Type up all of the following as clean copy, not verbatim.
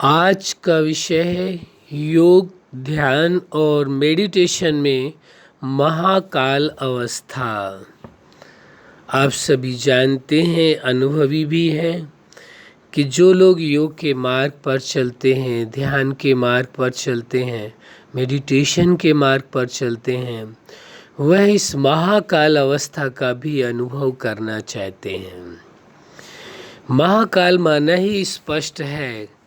आज का विषय है योग, ध्यान और मेडिटेशन में महाकाल अवस्था। आप सभी जानते हैं, अनुभवी भी हैं कि जो लोग योग के मार्ग पर चलते हैं, ध्यान के मार्ग पर चलते हैं, मेडिटेशन के मार्ग पर चलते हैं, वह इस महाकाल अवस्था का भी अनुभव करना चाहते हैं। महाकाल माना ही स्पष्ट है,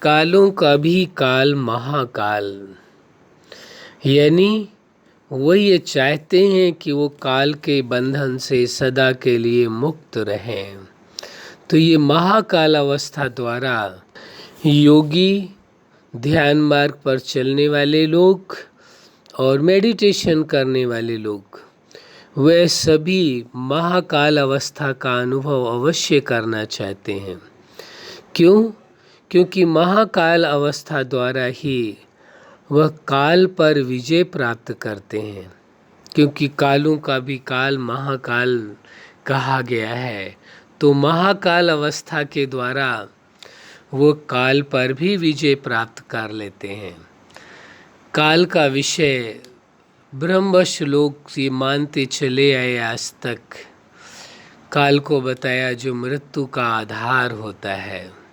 कालों का भी काल महाकाल, यानी वो ये चाहते हैं कि वो काल के बंधन से सदा के लिए मुक्त रहें। तो ये महाकाल अवस्था द्वारा योगी, ध्यान मार्ग पर चलने वाले लोग और मेडिटेशन करने वाले लोग, वे सभी महाकाल अवस्था का अनुभव अवश्य करना चाहते हैं। क्यों? क्योंकि महाकाल अवस्था द्वारा ही वह काल पर विजय प्राप्त करते हैं। क्योंकि कालों का भी काल महाकाल कहा गया है, तो महाकाल अवस्था के द्वारा वो काल पर भी विजय प्राप्त कर लेते हैं। काल का विषय ब्रह्मवश लोग ये मानते चले आए आज तक, काल को बताया जो मृत्यु का आधार होता है।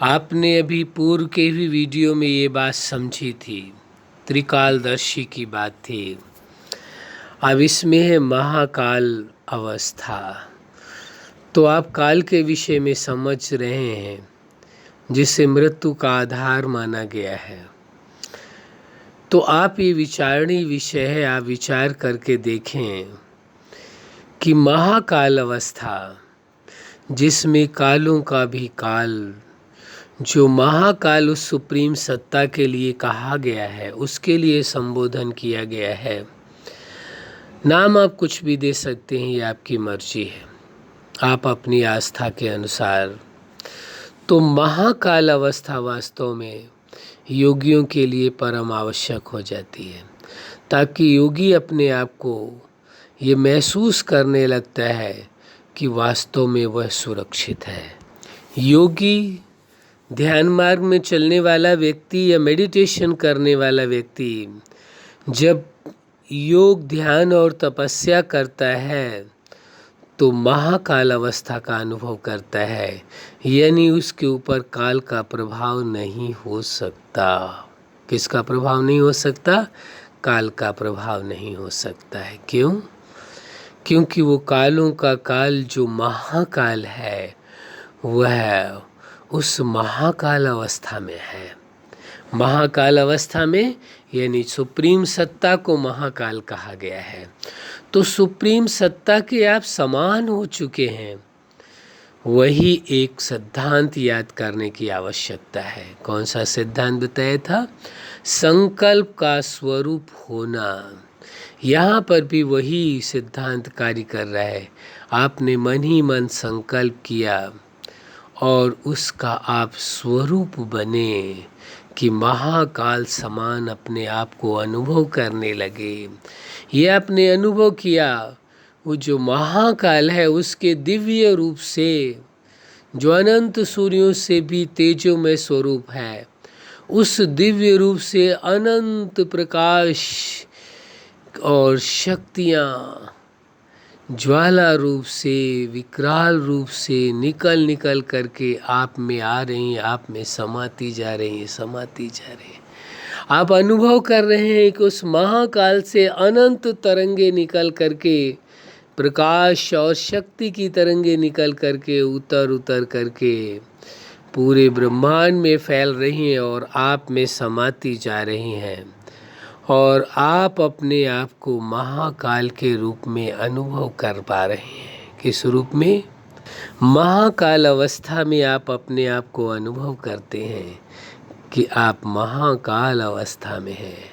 आपने अभी पूर्व के भी वीडियो में ये बात समझी थी, त्रिकालदर्शी की बात थी। अब इसमें है महाकाल अवस्था। तो आप काल के विषय में समझ रहे हैं, जिसे मृत्यु का आधार माना गया है। तो आप ये विचारणीय विषय है, आप विचार करके देखें कि महाकाल अवस्था, जिसमें कालों का भी काल, जो महाकाल उस सुप्रीम सत्ता के लिए कहा गया है, उसके लिए संबोधन किया गया है। नाम आप कुछ भी दे सकते हैं, ये आपकी मर्जी है, आप अपनी आस्था के अनुसार। तो महाकाल अवस्था वास्तव में योगियों के लिए परम आवश्यक हो जाती है, ताकि योगी अपने आप को ये महसूस करने लगता है कि वास्तव में वह सुरक्षित है। योगी, ध्यान मार्ग में चलने वाला व्यक्ति या मेडिटेशन करने वाला व्यक्ति जब योग, ध्यान और तपस्या करता है तो महाकाल अवस्था का अनुभव करता है, यानी उसके ऊपर काल का प्रभाव नहीं हो सकता। किसका प्रभाव नहीं हो सकता? काल का प्रभाव नहीं हो सकता है। क्यों? क्योंकि वो कालों का काल जो महाकाल है, वह उस महाकाल अवस्था में है। महाकाल अवस्था में यानी सुप्रीम सत्ता को महाकाल कहा गया है। तो सुप्रीम सत्ता के आप समान हो चुके हैं। वही एक सिद्धांत याद करने की आवश्यकता है। कौन सा सिद्धांत बताया था? संकल्प का स्वरूप होना। यहाँ पर भी वही सिद्धांत कार्य कर रहा है। आपने मन ही मन संकल्प किया और उसका आप स्वरूप बने कि महाकाल समान अपने आप को अनुभव करने लगे। ये आपने अनुभव किया, वो जो महाकाल है उसके दिव्य रूप से, जो अनंत सूर्यों से भी तेजोमय स्वरूप है, उस दिव्य रूप से अनंत प्रकाश और शक्तियाँ ज्वाला रूप से, विकराल रूप से निकल करके आप में आ रही हैं, आप में समाती जा रही हैं, समाती जा रही हैं। आप अनुभव कर रहे हैं कि उस महाकाल से अनंत तरंगे निकल करके, प्रकाश और शक्ति की तरंगे निकल करके उतर करके पूरे ब्रह्मांड में फैल रही हैं और आप में समाती जा रही हैं। और आप अपने आप को महाकाल के रूप में अनुभव कर पा रहे हैं। किस रूप में? महाकाल अवस्था में आप अपने आप को अनुभव करते हैं कि आप महाकाल अवस्था में हैं।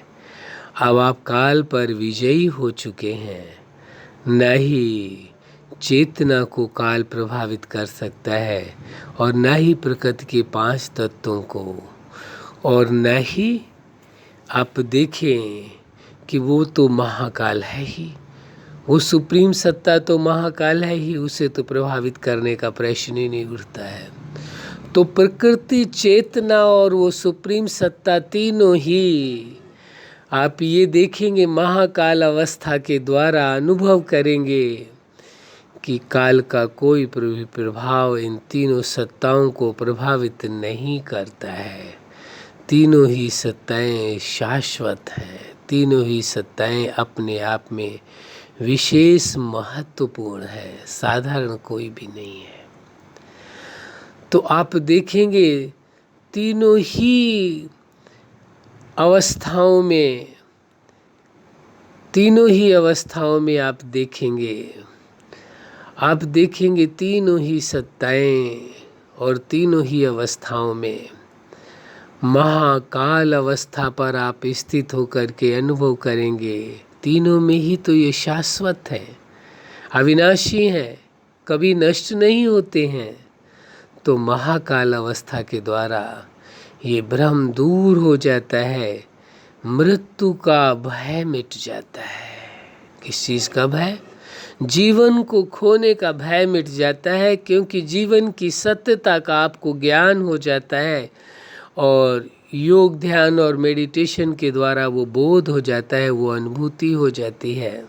अब आप काल पर विजयी हो चुके हैं। न ही चेतना को काल प्रभावित कर सकता है और न ही प्रकृति के 5 तत्वों को, और न ही आप देखें कि वो तो महाकाल है ही, वो सुप्रीम सत्ता तो महाकाल है ही, उसे तो प्रभावित करने का प्रश्न ही नहीं उठता है। तो प्रकृति, चेतना और वो सुप्रीम सत्ता, तीनों ही आप ये देखेंगे महाकाल अवस्था के द्वारा अनुभव करेंगे कि काल का कोई प्रभाव इन तीनों सत्ताओं को प्रभावित नहीं करता है। तीनों ही सत्ताएं शाश्वत हैं, तीनों ही सत्ताएं अपने आप में विशेष महत्वपूर्ण है, साधारण कोई भी नहीं है। तो आप देखेंगे तीनों ही अवस्थाओं में आप देखेंगे तीनों ही सत्ताएं और तीनों ही अवस्थाओं में महाकाल अवस्था पर आप स्थित होकर के अनुभव करेंगे। तीनों में ही तो ये शाश्वत है, अविनाशी है, कभी नष्ट नहीं होते हैं। तो महाकाल अवस्था के द्वारा ये भ्रम दूर हो जाता है, मृत्यु का भय मिट जाता है। किस चीज़ का भय? जीवन को खोने का भय मिट जाता है, क्योंकि जीवन की सत्यता का आपको ज्ञान हो जाता है और योग, ध्यान और मेडिटेशन के द्वारा वो बोध हो जाता है, वो अनुभूति हो जाती है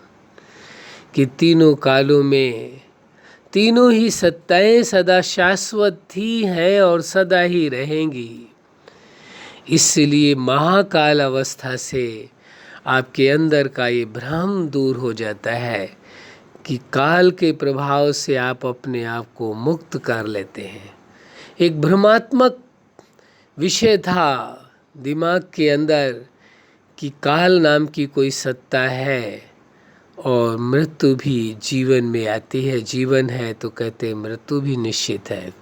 कि तीनों कालों में तीनों ही सत्ताएं सदा शाश्वत ही हैं और सदा ही रहेंगी। इसलिए महाकाल अवस्था से आपके अंदर का ये भ्रम दूर हो जाता है कि काल के प्रभाव से आप अपने आप को मुक्त कर लेते हैं। एक भ्रमात्मक विषय था दिमाग के अंदर कि काल नाम की कोई सत्ता है और मृत्यु भी जीवन में आती है। जीवन है तो कहते हैं मृत्यु भी निश्चित है।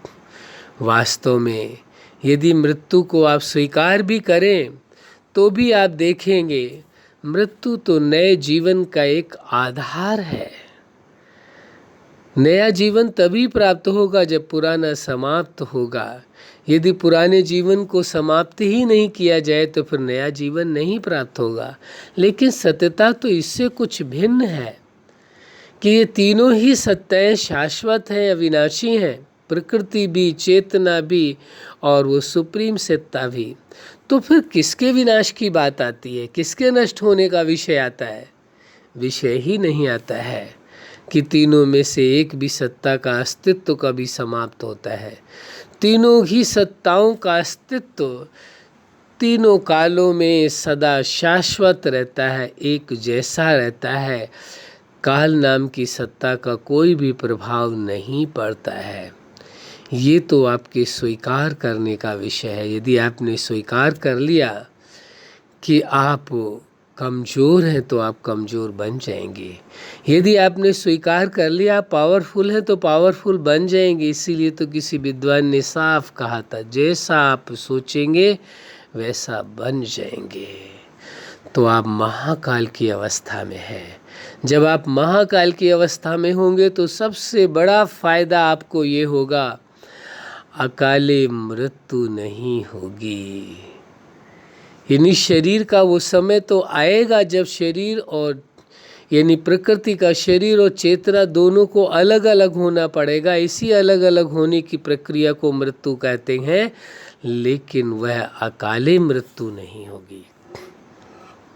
वास्तव में यदि मृत्यु को आप स्वीकार भी करें तो भी आप देखेंगे मृत्यु तो नए जीवन का एक आधार है। नया जीवन तभी प्राप्त होगा जब पुराना समाप्त होगा। यदि पुराने जीवन को समाप्त ही नहीं किया जाए तो फिर नया जीवन नहीं प्राप्त होगा। लेकिन सत्यता तो इससे कुछ भिन्न है कि ये तीनों ही सत्ताएं शाश्वत हैं, अविनाशी हैं, प्रकृति भी, चेतना भी और वो सुप्रीम सत्ता भी। तो फिर किसके विनाश की बात आती है, किसके नष्ट होने का विषय आता है? विषय ही नहीं आता है कि तीनों में से एक भी सत्ता का अस्तित्व कभी समाप्त होता है। तीनों ही सत्ताओं का अस्तित्व तीनों कालों में सदा शाश्वत रहता है, एक जैसा रहता है। काल नाम की सत्ता का कोई भी प्रभाव नहीं पड़ता है। ये तो आपके स्वीकार करने का विषय है। यदि आपने स्वीकार कर लिया कि आप कमज़ोर हैं तो आप कमज़ोर बन जाएंगे। यदि आपने स्वीकार कर लिया आप पावरफुल हैं तो पावरफुल बन जाएंगे। इसीलिए तो किसी विद्वान ने साफ कहा था, जैसा आप सोचेंगे वैसा बन जाएंगे। तो आप महाकाल की अवस्था में हैं। जब आप महाकाल की अवस्था में होंगे तो सबसे बड़ा फायदा आपको ये होगा, अकाले मृत्यु नहीं होगी। यानी शरीर का वो समय तो आएगा जब शरीर और यानी प्रकृति का शरीर और चेतना दोनों को अलग अलग होना पड़ेगा। इसी अलग अलग होने की प्रक्रिया को मृत्यु कहते हैं। लेकिन वह अकाले मृत्यु नहीं होगी,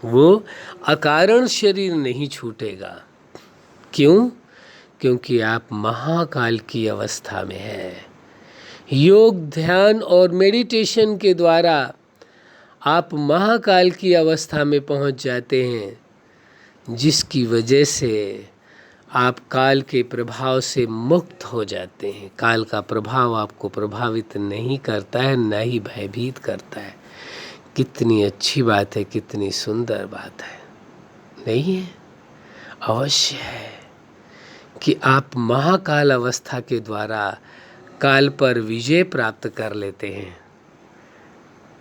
वो अकारण शरीर नहीं छूटेगा। क्यों? क्योंकि आप महाकाल की अवस्था में हैं। योग, ध्यान और मेडिटेशन के द्वारा आप महाकाल की अवस्था में पहुंच जाते हैं, जिसकी वजह से आप काल के प्रभाव से मुक्त हो जाते हैं। काल का प्रभाव आपको प्रभावित नहीं करता है, न ही भयभीत करता है। कितनी अच्छी बात है, कितनी सुंदर बात है, नहीं है? अवश्य है कि आप महाकाल अवस्था के द्वारा काल पर विजय प्राप्त कर लेते हैं।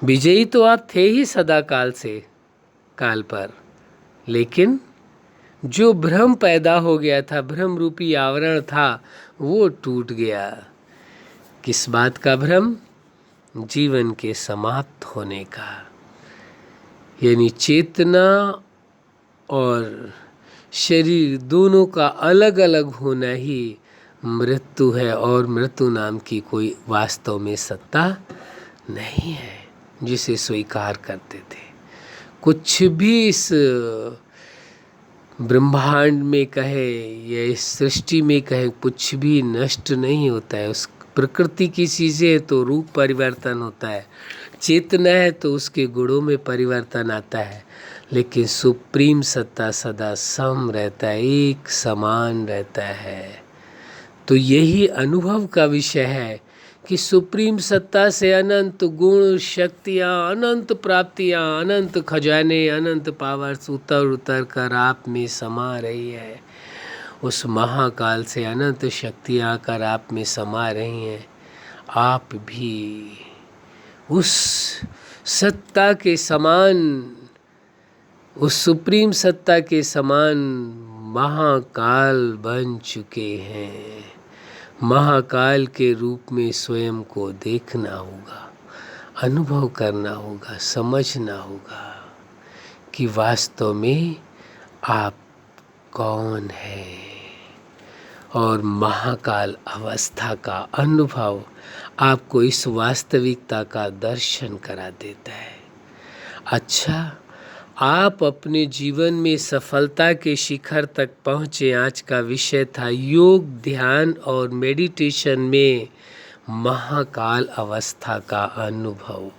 विजयी तो आप थे ही सदा काल से काल पर, लेकिन जो भ्रम पैदा हो गया था, भ्रम रूपी आवरण था, वो टूट गया। किस बात का भ्रम? जीवन के समाप्त होने का। यानी चेतना और शरीर दोनों का अलग अलग होना ही मृत्यु है और मृत्यु नाम की कोई वास्तव में सत्ता नहीं है जिसे स्वीकार करते थे। कुछ भी इस ब्रह्मांड में कहे या इस सृष्टि में कहे, कुछ भी नष्ट नहीं होता है। उस प्रकृति की चीज़ें है तो रूप परिवर्तन होता है, चेतना है तो उसके गुणों में परिवर्तन आता है, लेकिन सुप्रीम सत्ता सदा सम रहता है, एक समान रहता है। तो यही अनुभव का विषय है कि सुप्रीम सत्ता से अनंत गुण शक्तियाँ, अनंत प्राप्तियाँ, अनंत खजाने, अनंत पावर्स उतर उतर कर आप में समा रही है। उस महाकाल से अनंत शक्तियाँ आकर आप में समा रही हैं। आप भी उस सत्ता के समान, उस सुप्रीम सत्ता के समान महाकाल बन चुके हैं। महाकाल के रूप में स्वयं को देखना होगा, अनुभव करना होगा, समझना होगा कि वास्तव में आप कौन हैं। और महाकाल अवस्था का अनुभव आपको इस वास्तविकता का दर्शन करा देता है। अच्छा, आप अपने जीवन में सफलता के शिखर तक पहुँचे। आज का विषय था योग, ध्यान और मेडिटेशन में महाकाल अवस्था का अनुभव।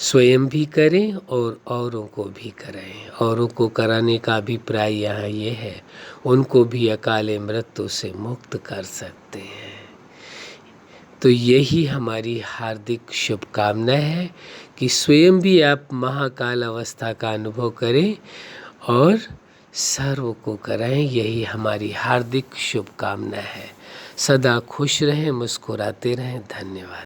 स्वयं भी करें और औरों को भी कराएं। औरों को कराने का अभिप्राय यहाँ ये है, उनको भी अकाले मृत्यु से मुक्त कर सकते हैं। तो यही हमारी हार्दिक शुभकामना है कि स्वयं भी आप महाकाल अवस्था का अनुभव करें और सर्व को कराएं। यही हमारी हार्दिक शुभकामना है। सदा खुश रहें, मुस्कुराते रहें। धन्यवाद।